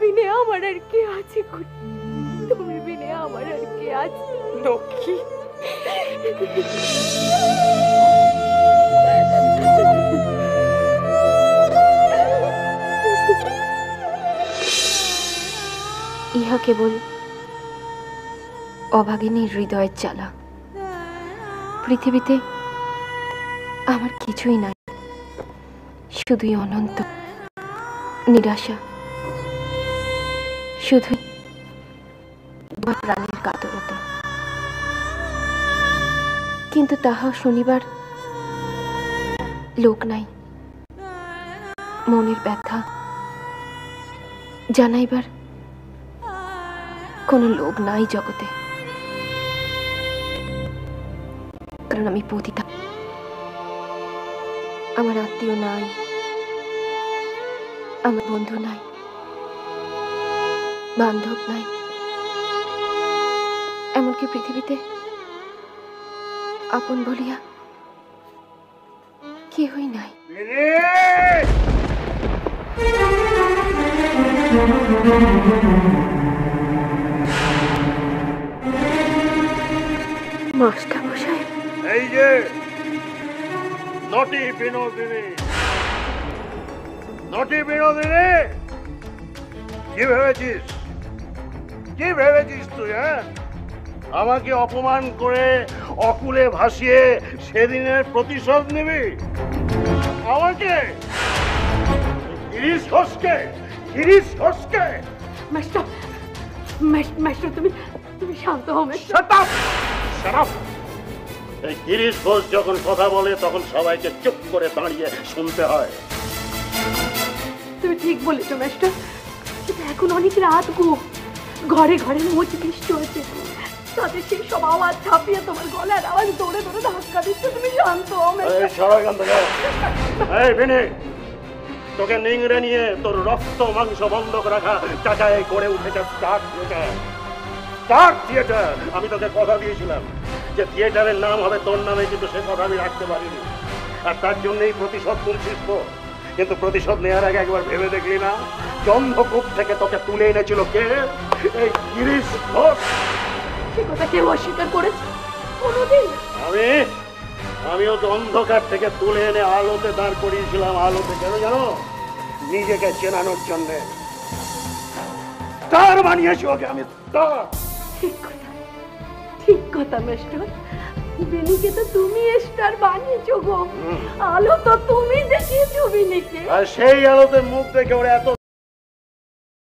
বিনে আমার আর কে আছে? তুমি বিনে আমার আর কে আছে? লক্ষ্মী, ইহা কেবল অভাগিনীর হৃদয়ের জ্বালা। পৃথিবীতে আমার কিছুই নাই, শুধুই অনন্ত নিরাশা, শুধুই প্রাণের কাতরতা। কিন্তু তাহা শুনিবার লোক নাই, মনের ব্যথা জানাইবার কোনো লোক নাই জগতে। কারণ আমি পতিতা, আমার আত্মীয় নাই, আমার বন্ধু নাই, বান্ধব নাই, এমনকি পৃথিবীতে আপন বলিয়া কেহই নাই। মাস্টার মশাই, এই যে নটি বিনোদিনী, নটি বিনোদিনী, কি ভেবেছিস, কি ভেবেছিস তুই? হ্যাঁ, আমাকে অপমান করে অকুলে ভাসিয়ে সেদিনের প্রতিশোধ নিবি? আমাকে গিরিশ ঘোষকে, গিরিশ ঘোষকে? মাস্টার, মাস্টার তুমি তুমি শান্ত হও। Shut up! Shut up! এই গিরিশ ঘোষ যখন কথা বলে তখন সবাইকে চুপ করে দাঁড়িয়ে শুনতে হয়। তুমি ঠিক বলেছো মাস্টার, কিন্তু এখন অনেক রাত গো, ঘরে ঘরে মোচ বৃষ্টি হয়েছে, তাতে সেই সব আওয়াজ ছাপিয়ে তোমার গলার আওয়াজ দৌড়ে দৌড়ে ধাক্কা দিচ্ছে। তুমি শান্ত হও এই বিনি, তোকে নিংড়ে নিয়ে তোর রক্ত মাংস বন্ধক রাখা টাকায় করে উঠেছে স্টার থিয়েটার। স্টার থিয়েটার, আমি তোকে কথা দিয়েছিলাম যে থিয়েটারের নাম হবে তোর নামে, কিন্তু সে কথা আমি রাখতে পারিনি। আর তার জন্যই প্রতিশোধ তুলছিস তো। কিন্তু প্রতিশোধ নেওয়ার আগে একবার ভেবে দেখলি না জন্ধকূপ থেকে তোকে তুলে এনেছিল কে? এই গিরিশ ঘোষ। সে কথা কেউ অস্বীকার করেছে কোনোদিন? আমি ওকে অন্ধকার থেকে তুলে এনে আলোতে দাঁড় করিয়েছিলাম। আলোতে কেন জানো? নিজেকে চেনানোর জন্য। স্টার বানিয়েছি ওকে আমি, স্টার। ঠিক কথা মাস্টার, বিনিকে তো তুমি স্টার বানিয়েছো গো, আলো তো তুমি দেখিয়েছো বিনিকে। আর সেই আলোতে মুখ দেখে ওরা এত